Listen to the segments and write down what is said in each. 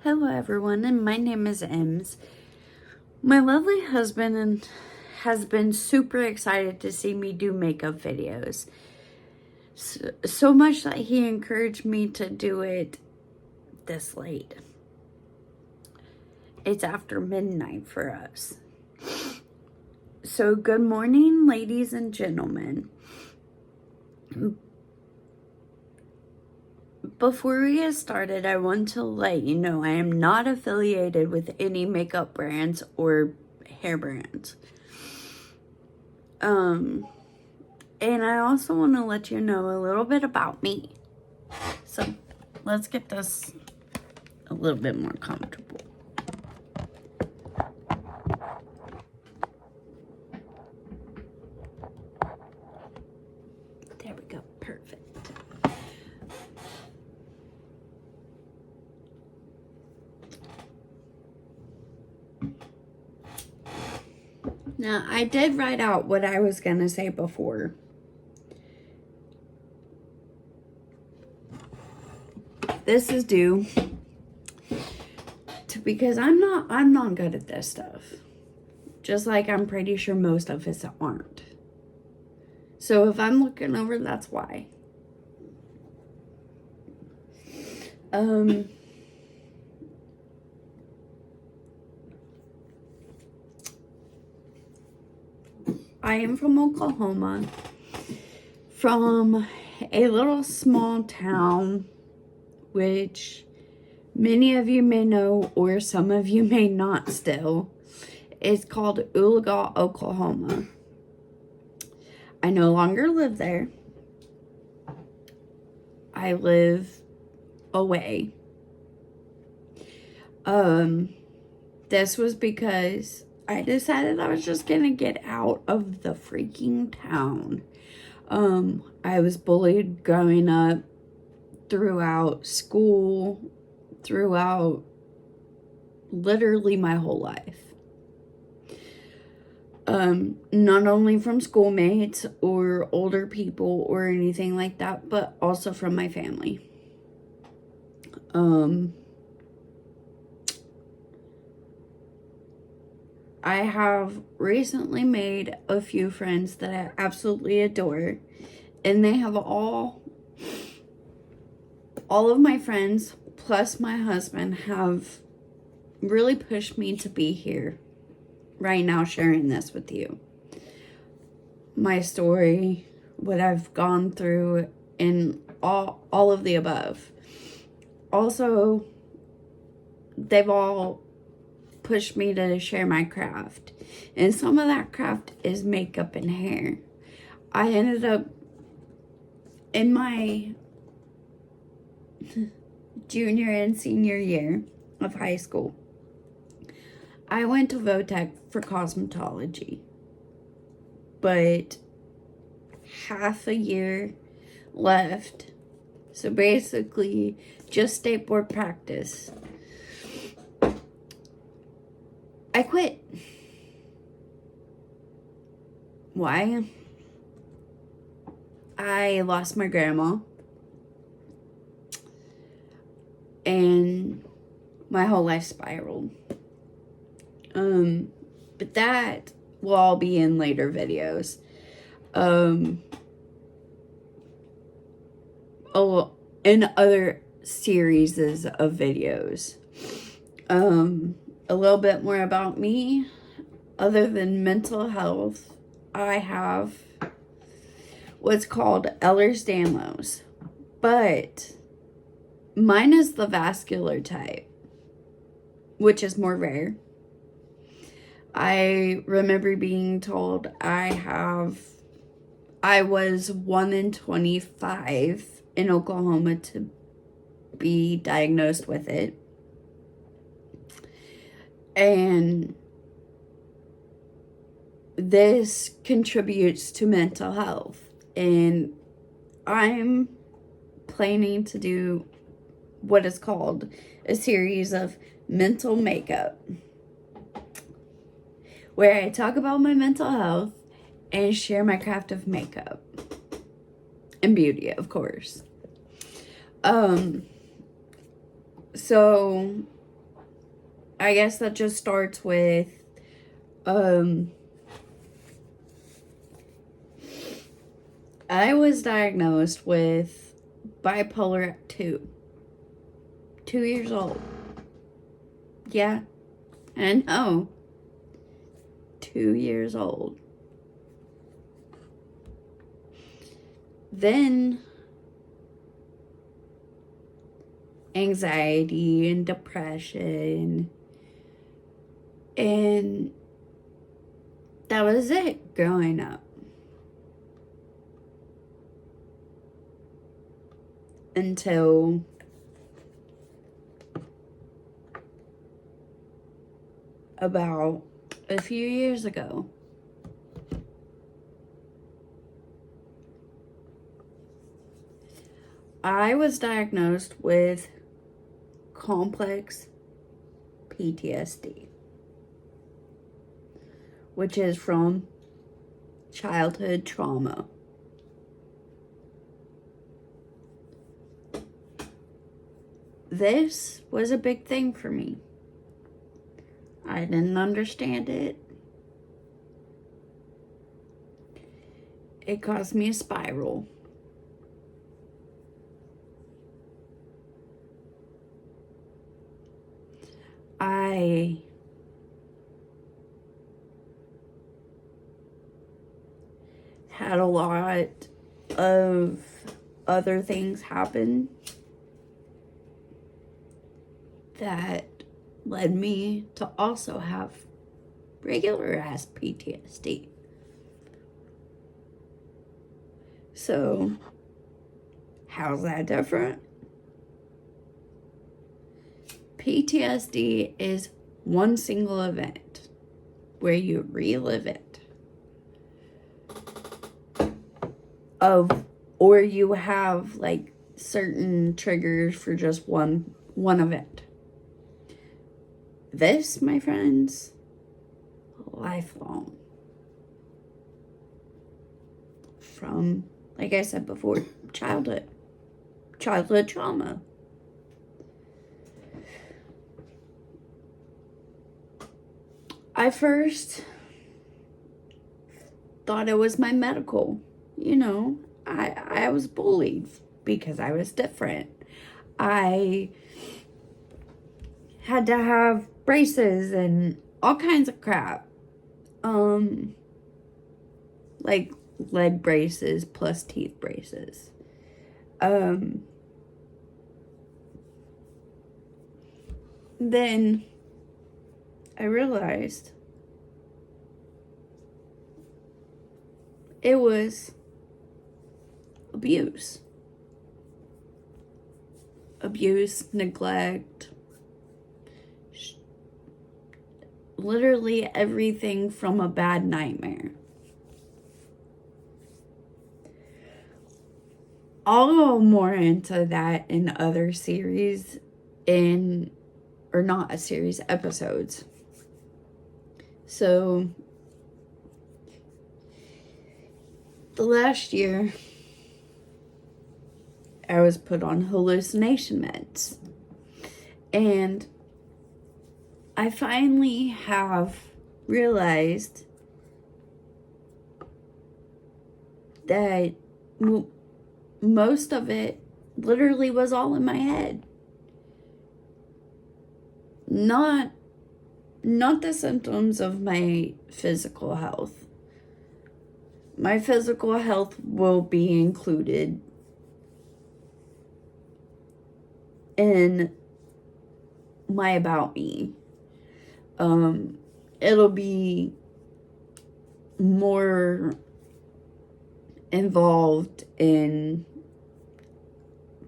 Hello everyone, and my name is Emms. My lovely husband has been super excited to see me do makeup videos. So much that he encouraged me to do it this late. It's after midnight for us. So good morning, ladies and gentlemen. Before we get started, I want to let you know I am not affiliated with any makeup brands or hair brands. And I also want to let you know a little bit about me. So let's get this a little bit more comfortable. There we go, perfect. Now, I did write out what I was going to say before. This is due to because I'm not good at this stuff. Just like I'm pretty sure most of us aren't. So if I'm looking over, that's why. I am from Oklahoma, from a little small town, which many of you may know or some of you may not still. It's called Oologah, Oklahoma. I no longer live there. I live away. This was because I decided I was just gonna get out of the freaking town. I was bullied growing up, throughout school, throughout literally my whole life. Not only from schoolmates or older people or anything like that, but also from my family. I have recently made a few friends that I absolutely adore, and they have all of my friends plus my husband have really pushed me to be here right now sharing this with you. My story, what I've gone through, and all of the above. Also, they've all pushed me to share my craft. And some of that craft is makeup and hair. I ended up in my junior and senior year of high school, I went to Votech for cosmetology. But half a year left. So basically, just state board practice. I quit. Why? I lost my grandma. And my whole life spiraled. But that will all be in later videos. In other series of videos. A little bit more about me. Other than mental health, I have what's called Ehlers-Danlos. But mine is the vascular type, which is more rare. I remember being told I was 1 in 25 in Oklahoma to be diagnosed with it. And this contributes to mental health. And I'm planning to do what is called a series of mental makeup, where I talk about my mental health and share my craft of makeup and beauty, of course. So I guess that just starts with, I was diagnosed with bipolar at 2 years old. Yeah, I know. 2 years old. Then anxiety and depression, and that was it growing up. Until about a few years ago. I was diagnosed with complex PTSD, which is from childhood trauma. This was a big thing for me. I didn't understand it. It caused me a spiral. I had a lot of other things happen that led me to also have regular ass PTSD. So, how's that different? PTSD is one single event where you relive it. Or you have like certain triggers for just one event. This, my friends, lifelong. From, like I said before, childhood trauma. I first thought it was my medical. You know, I was bullied because I was different. I had to have braces and all kinds of crap. Like leg braces plus teeth braces. Then I realized it was abuse, neglect, literally everything from a bad nightmare. I'll go more into that in other series, episodes. So, the last year, I was put on hallucination meds. And I finally have realized that most of it literally was all in my head. Not the symptoms of my physical health. My physical health will be included in my About Me. It'll be more involved in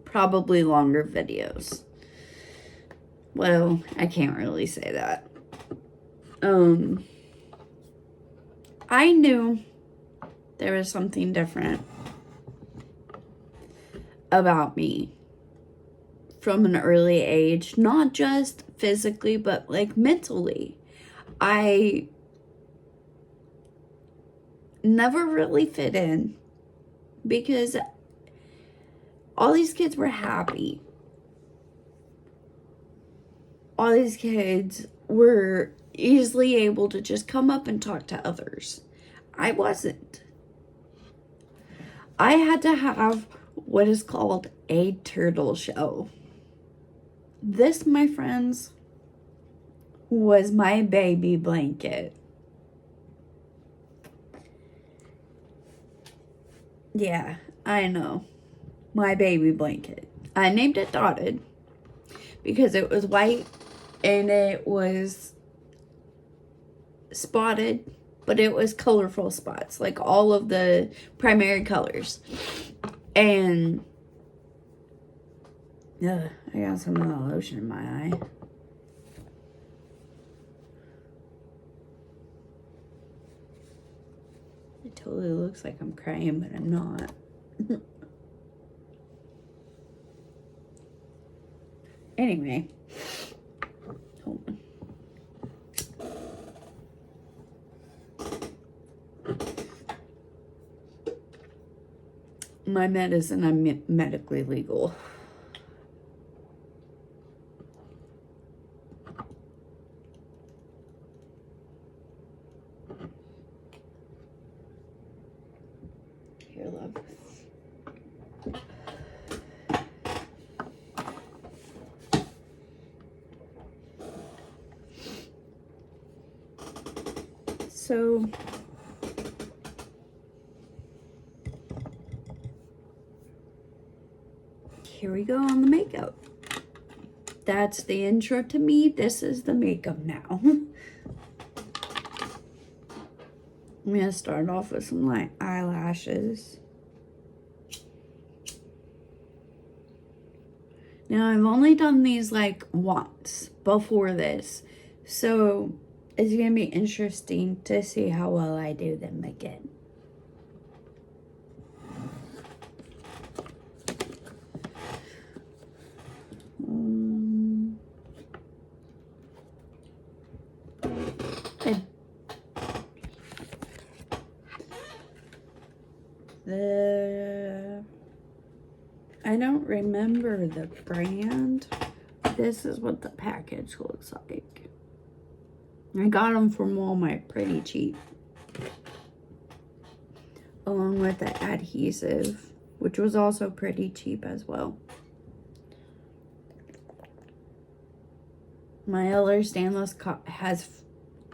probably longer videos. Well, I can't really say that. I knew there was something different about me from an early age, not just physically, but like mentally. I never really fit in because all these kids were happy. all these kids were easily able to just come up and talk to others. I wasn't. I had to have what is called a turtle show. This, my friends, was my baby blanket. Yeah, I know. My baby blanket. I named it Dotted because it was white and it was spotted, but it was colorful spots, like all of the primary colors. And I got some of the lotion in my eye. It totally looks like I'm crying, but I'm not. Anyway, hold on. My medicine, I'm medically legal. Here, love. So, here we go on the makeup. That's the intro to me. This is the makeup now. I'm going to start off with some light eyelashes. Now, I've only done these like once before this. So, it's going to be interesting to see how well I do them again. I don't remember the brand. This is what the package looks like. I got them from Walmart pretty cheap. Along with the adhesive, which was also pretty cheap as well. My other stainless has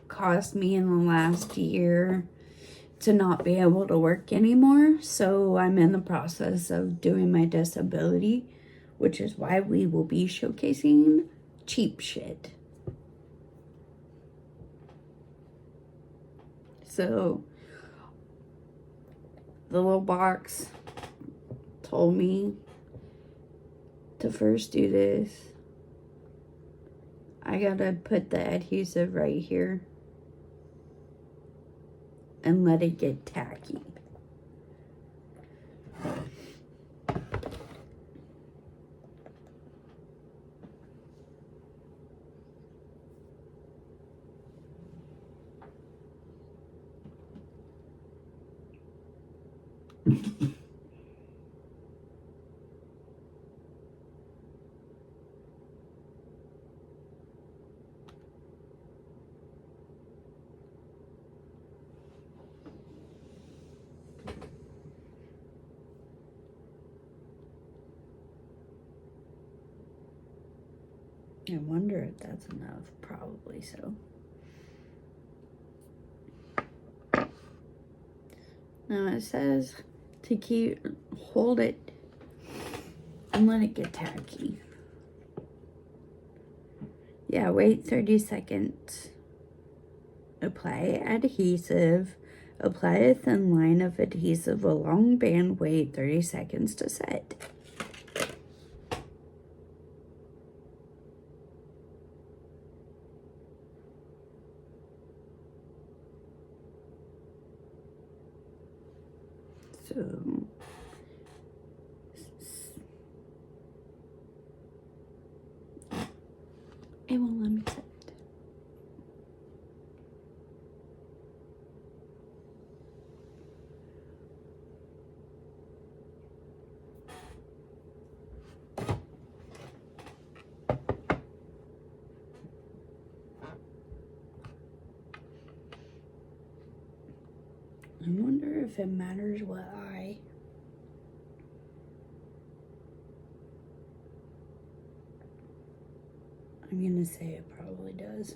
cost me in the last year to not be able to work anymore. So I'm in the process of doing my disability, which is why we will be showcasing cheap shit. So the little box told me to first do this. I gotta put the adhesive right here and let it get tacky. I wonder if that's enough. Probably so. Now it says to hold it and let it get tacky. Yeah, wait 30 seconds. Apply adhesive. Apply a thin line of adhesive, a long band, wait 30 seconds to set. So, it won't let me set. I wonder if it matters what I'm gonna say it probably does.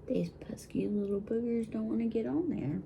These pesky little boogers don't want to get on there.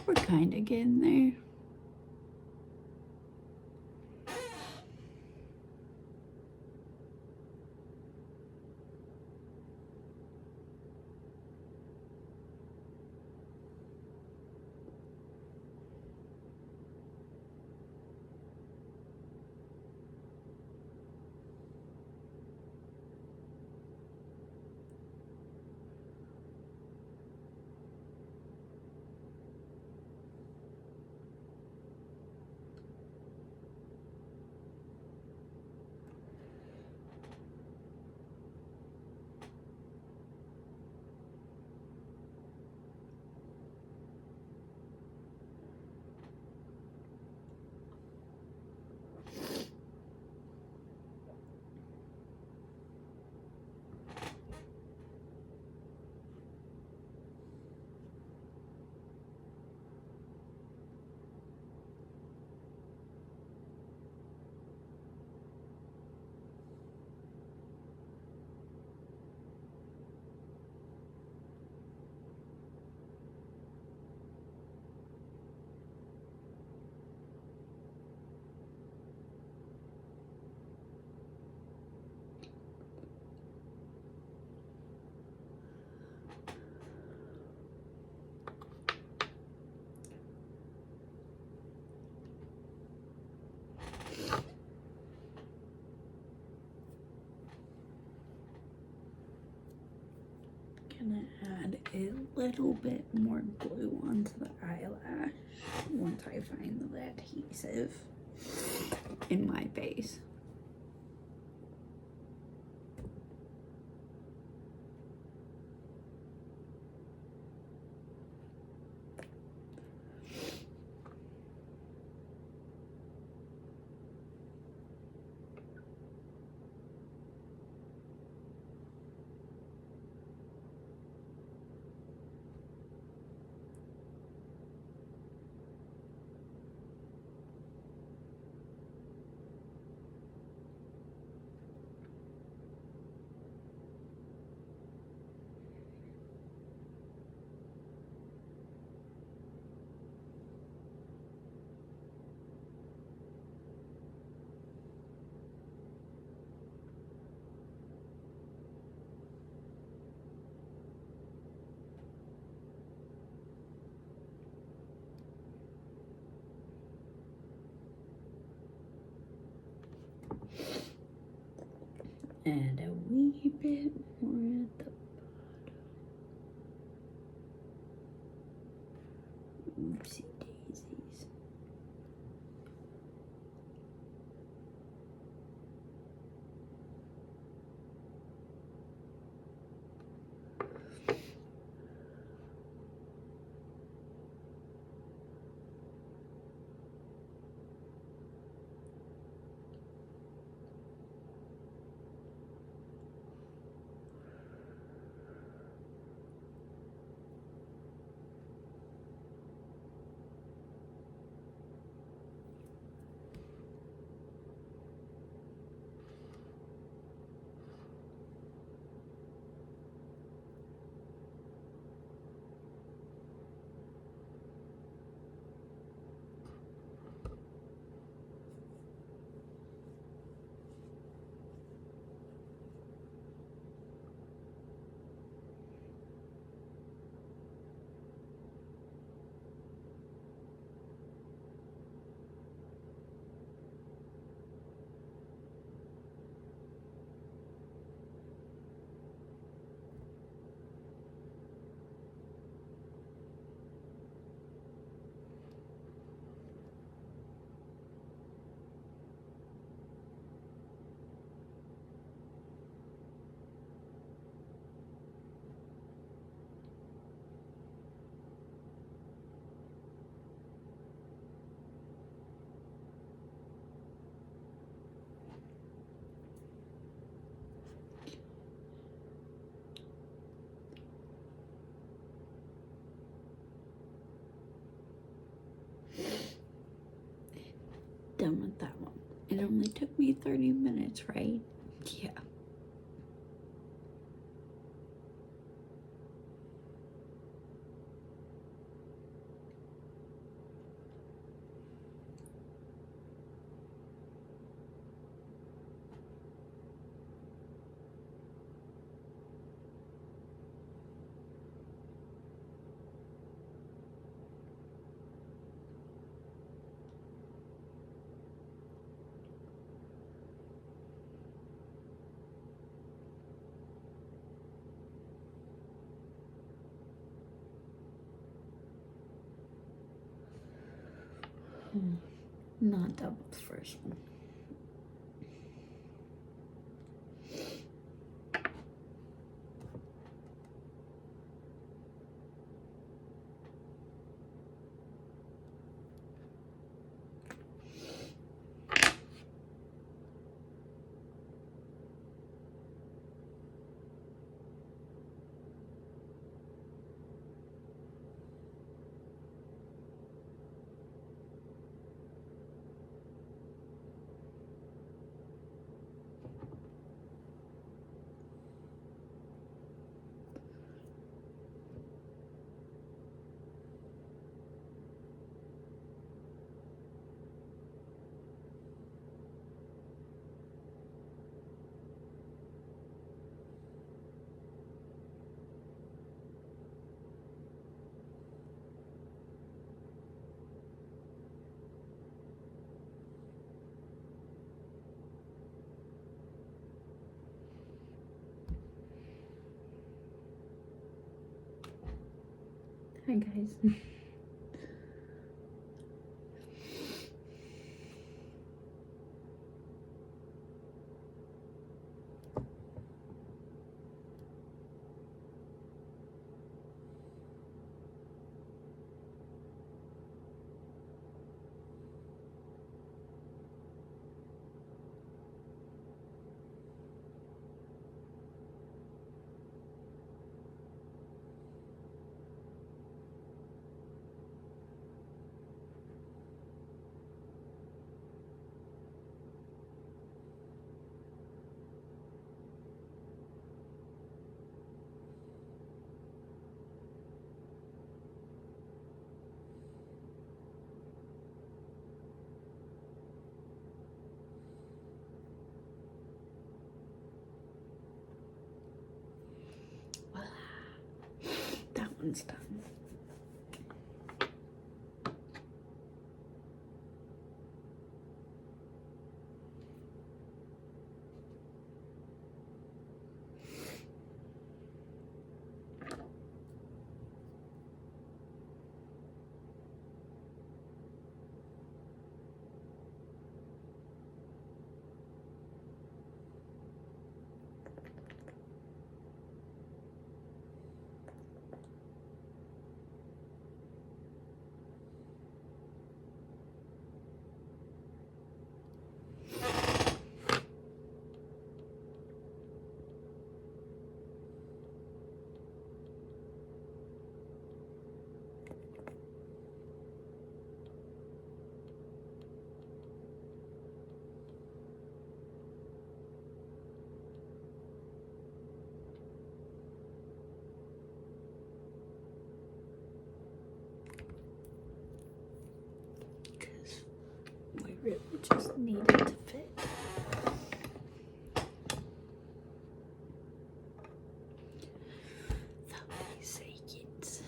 We're kind of getting there. Gonna add a little bit more glue onto the eyelash once I find the adhesive in my base. And a wee bit more at the bottom. Oopsie daisies. done with that one. It only took me 30 minutes, right? Yeah. Not that was the first one. Hi guys. That one's done. We really just needed to fit. The seconds.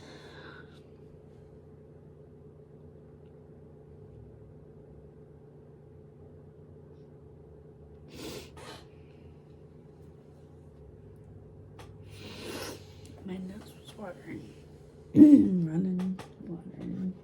My nose was watering. Running, watering.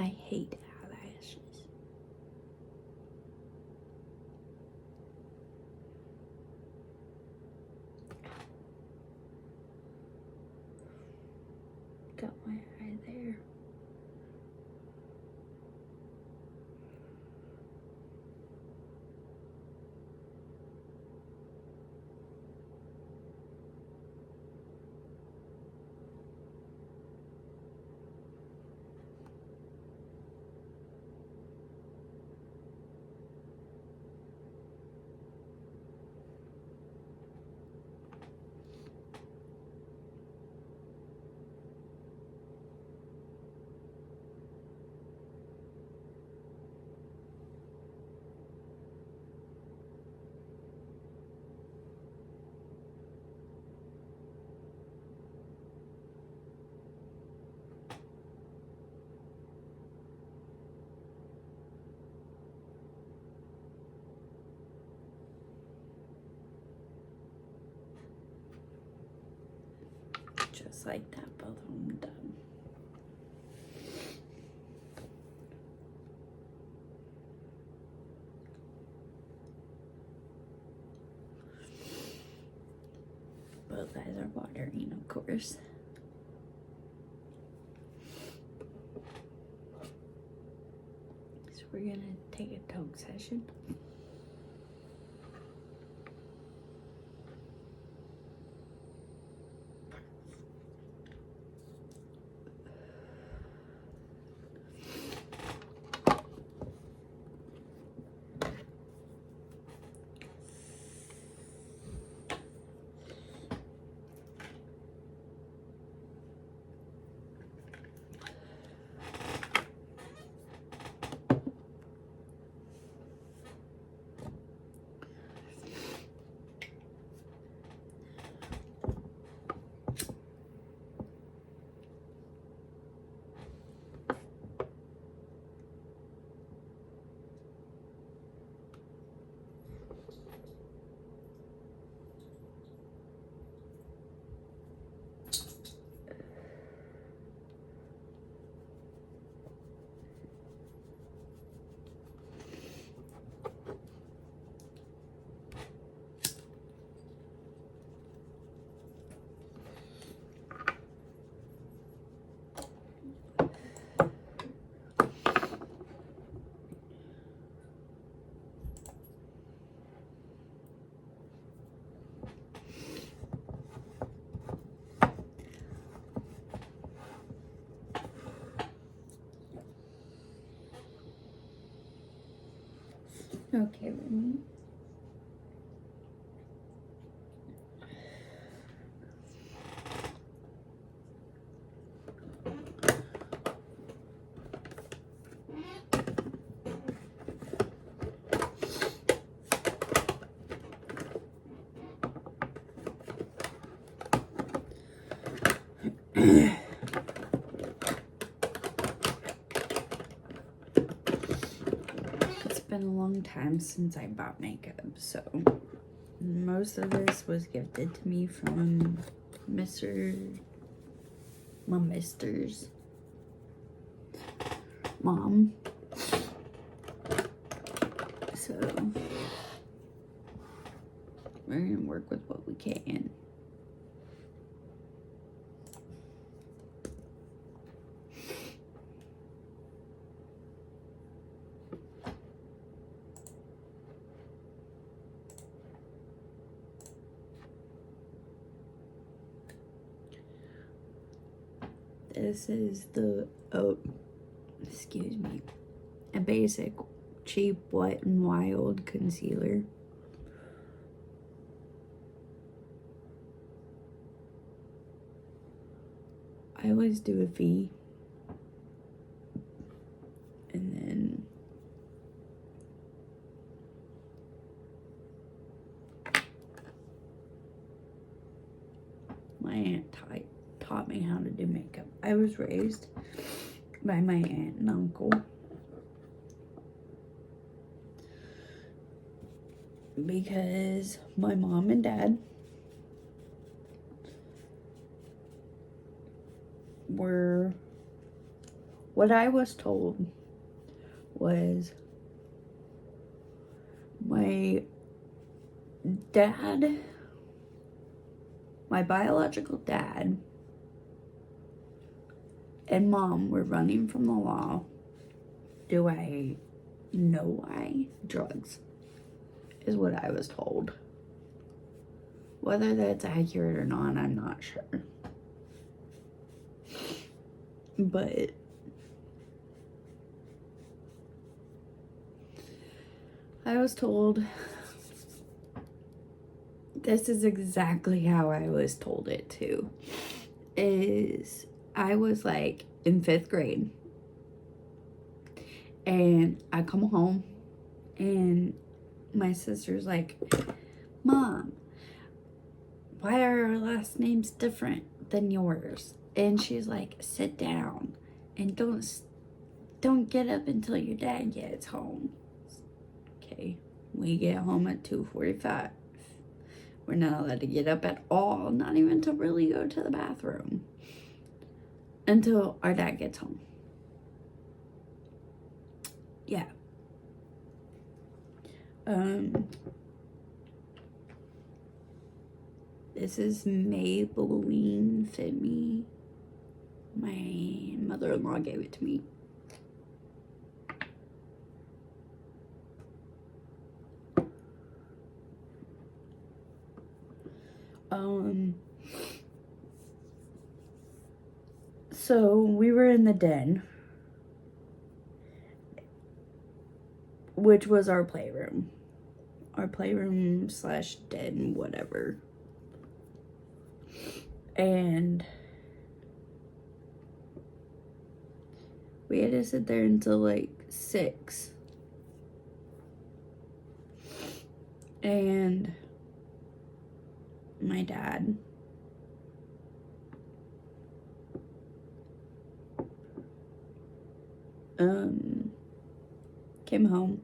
I hate eyelashes. Got my eye there. Just like that, both of them done. Both eyes are watering, of course. So we're gonna take a talk session. Okay, Remy. It's been a long time since I bought makeup, so most of this was gifted to me from my mister's mom. So we're gonna work with what we can. This is the, excuse me, a basic cheap Wet n Wild concealer. I always do a V. And then my aunt taught me how to do makeup. I was raised by my aunt and uncle. Because my mom and dad were what I was told was my dad, my biological dad, and mom were running from the law. Do I know why? Drugs is what I was told. Whether that's accurate or not, I'm not sure. But I was told, this is exactly how I was told it too, is I was like in 5th grade, and I come home and my sister's like, Mom, why are our last names different than yours? And she's like, sit down and don't get up until your dad gets home. Okay, we get home at 2:45. We're not allowed to get up at all, not even to really go to the bathroom, until our dad gets home. Yeah. This is Maybelline Fit Me. My mother-in-law gave it to me. So we were in the den, which was our playroom slash den, whatever. And we had to sit there until like 6. And my dad came home,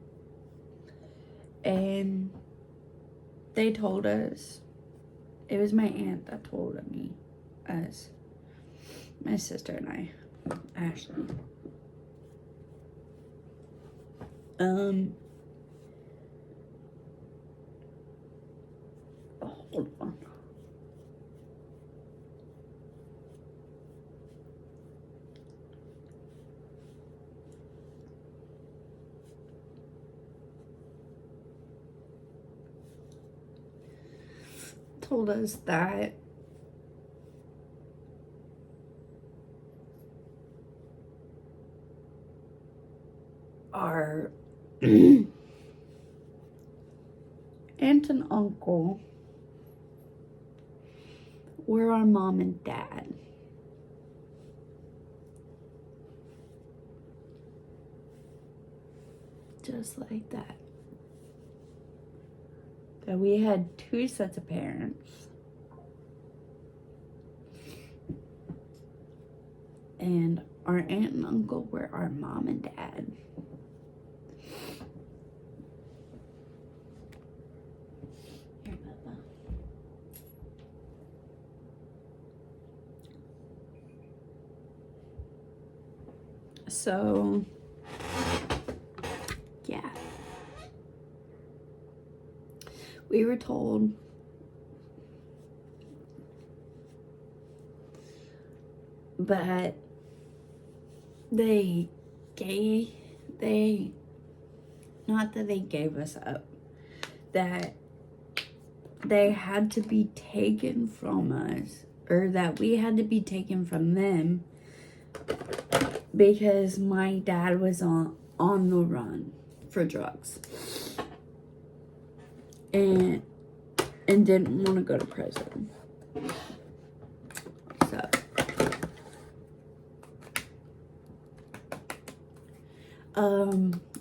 and they told us, it was my aunt that told me, us, my sister and I, Ashley, hold on. Told us that our aunt and uncle were our mom and dad. Just like that. That we had 2 sets of parents. And our aunt and uncle were our mom and dad. Here, Papa. So, yeah. We were told but not that they gave us up, that they had to be taken from us, or that we had to be taken from them, because my dad was on the run for drugs and didn't want to go to prison. So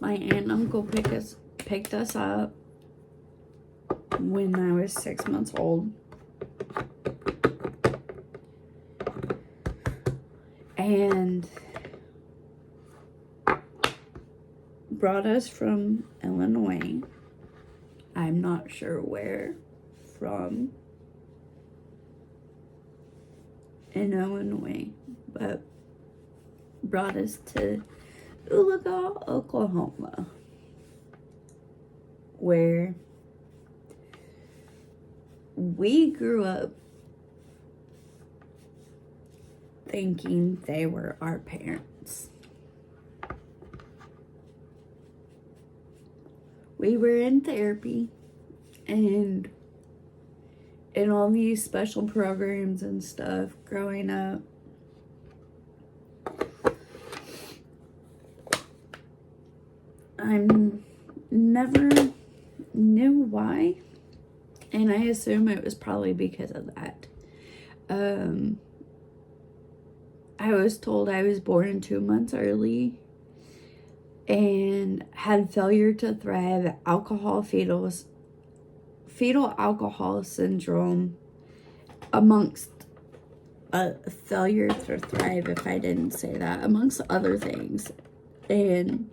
my aunt and uncle picked us up when I was 6 months old, and brought us from Illinois. I'm not sure where from in Illinois, but brought us to Ulaga, Oklahoma, where we grew up thinking they were our parents. We were in therapy and in all these special programs and stuff growing up. I never knew why, and I assume it was probably because of that. I was told I was born 2 months early and had failure to thrive, fetal alcohol syndrome, amongst failure to thrive, if I didn't say that, amongst other things. And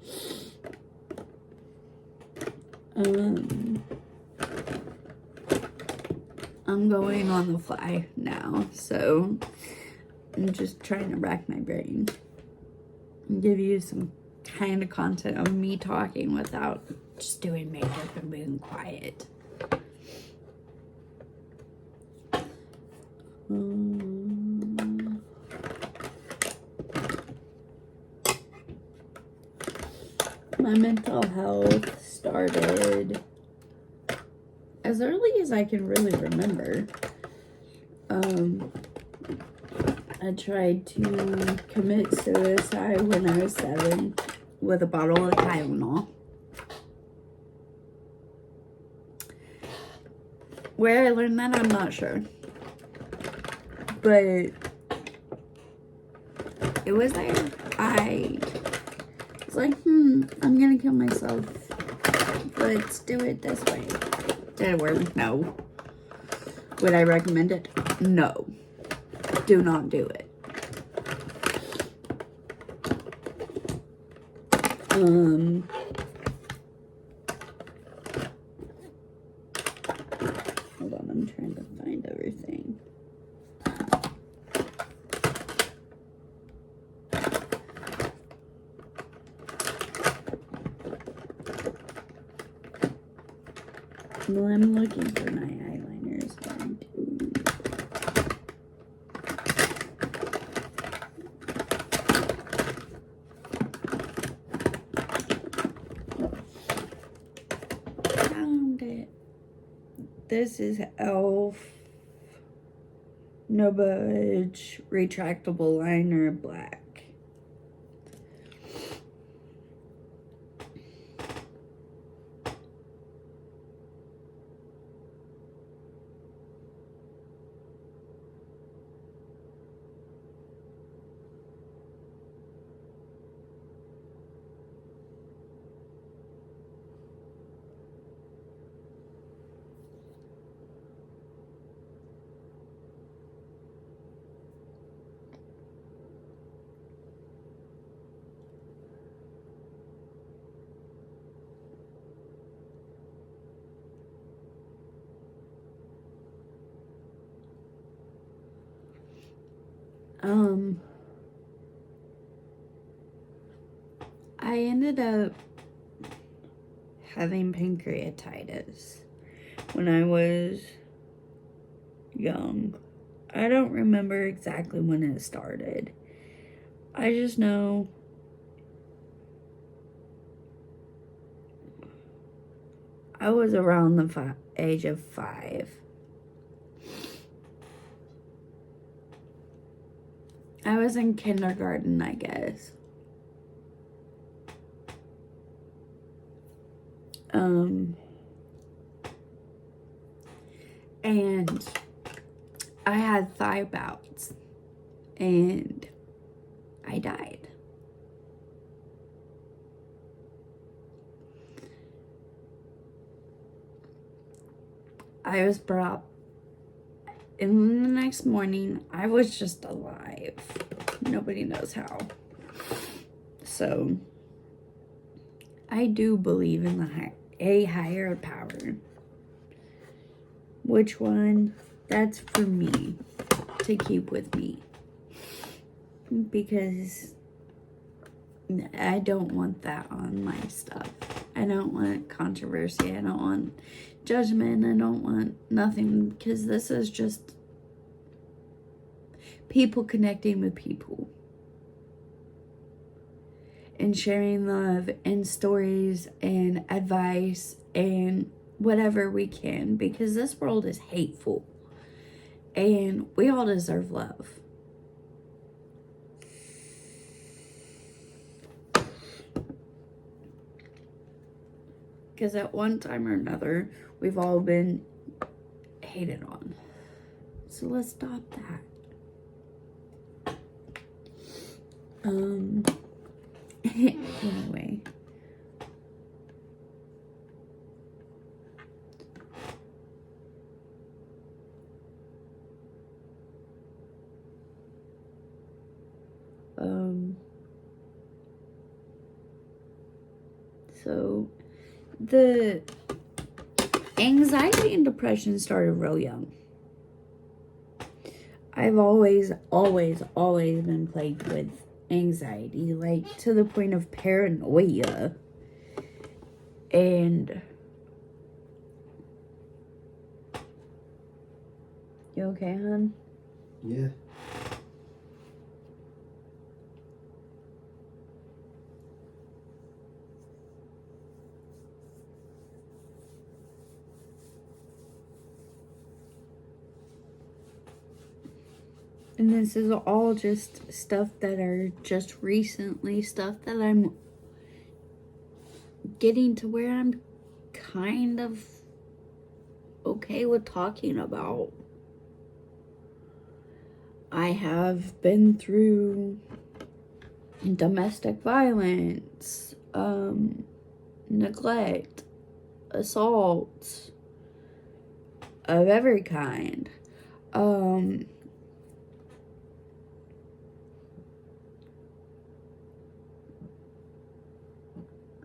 I'm going on the fly now, so I'm just trying to rack my brain and give you some kind of content of me talking without just doing makeup and being quiet. My mental health started as early as I can really remember. I tried to commit suicide when I was 7 with a bottle of Tylenol. Where I learned that, I'm not sure. But it was there. I was like, I'm gonna kill myself. Let's do it this way. Did it work? No. Would I recommend it? No. Do not do it. Hold on, I'm trying to find everything. Well, I'm looking for my eyeliners then too. Found it. This is Elf No Budge Retractable Liner Black. I ended up having pancreatitis when I was young. I don't remember exactly when it started. I just know I was around the age of 5. I was in kindergarten, I guess. And I had thigh bouts, and I died. I was brought, and the next morning, I was just alive. Nobody knows how. So, I do believe in a higher power. Which one? That's for me to keep with me. Because I don't want that on my stuff. I don't want controversy. I don't want judgment. I don't want nothing, because this is just people connecting with people and sharing love and stories and advice and whatever we can, because this world is hateful and we all deserve love. Because at one time or another, we've all been hated on. So let's stop that. Anyway. So the anxiety and depression started real young. I've always been plagued with anxiety, like to the point of paranoia. And you okay, hon? Yeah. And this is all just stuff that are just recently stuff that I'm getting to where I'm kind of okay with talking about. I have been through domestic violence, neglect, assault of every kind.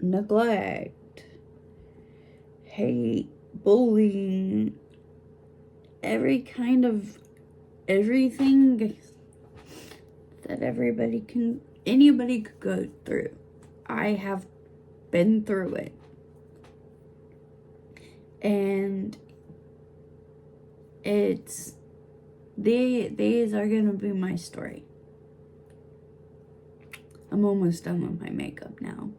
Neglect, hate, bullying, every kind of everything that anybody could go through. I have been through it. And these are gonna be my story. I'm almost done with my makeup now.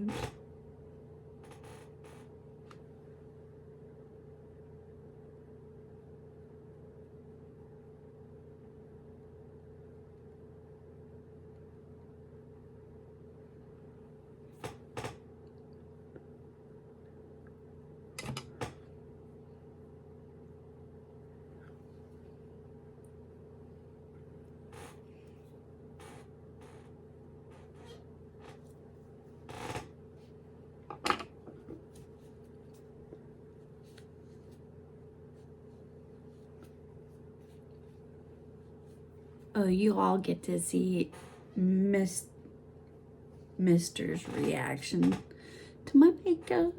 cute. Oh, you all get to see Mister's reaction to my makeup.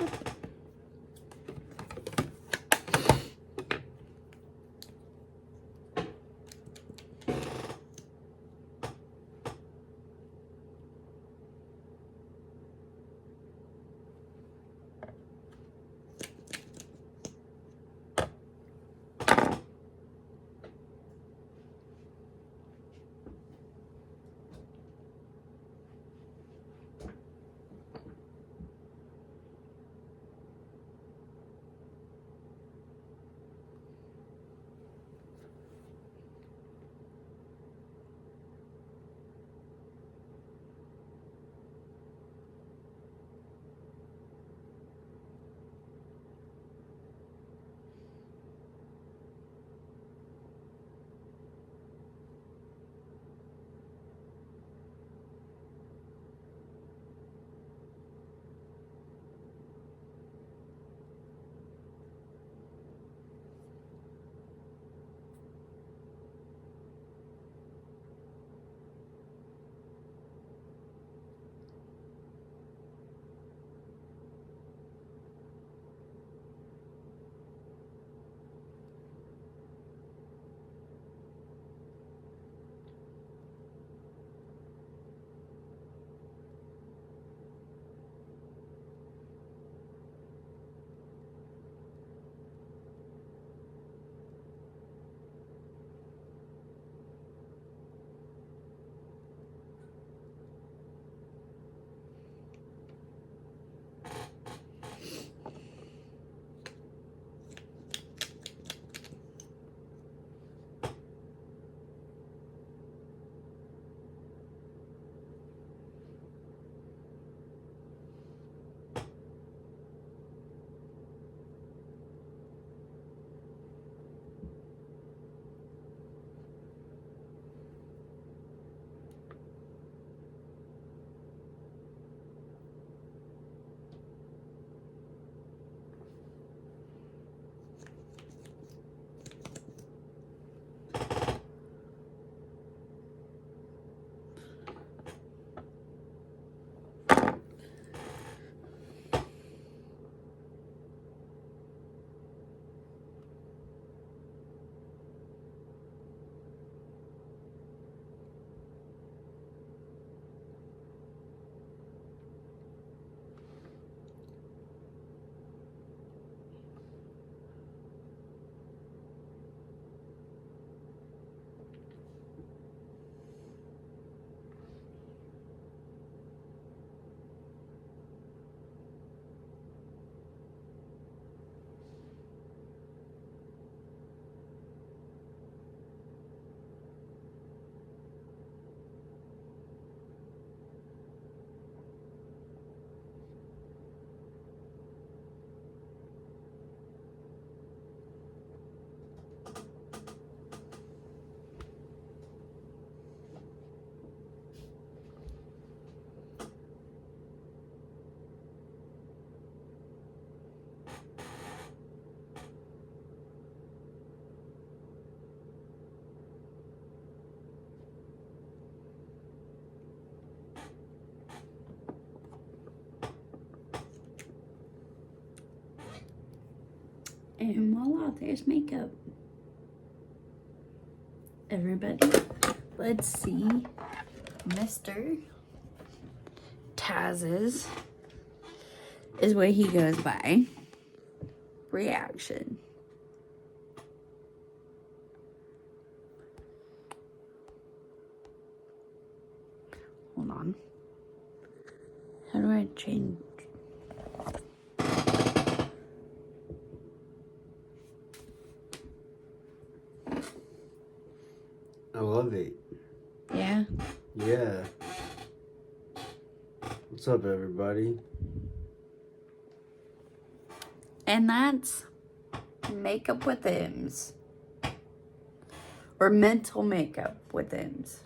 And voila, there's makeup. Everybody, let's see Mr. Taz's is what he goes by. Reaction. Hold on. How do I change? I love it. Yeah. Yeah. What's up, everybody? And that's makeup with Emms. Or mental makeup with Emms.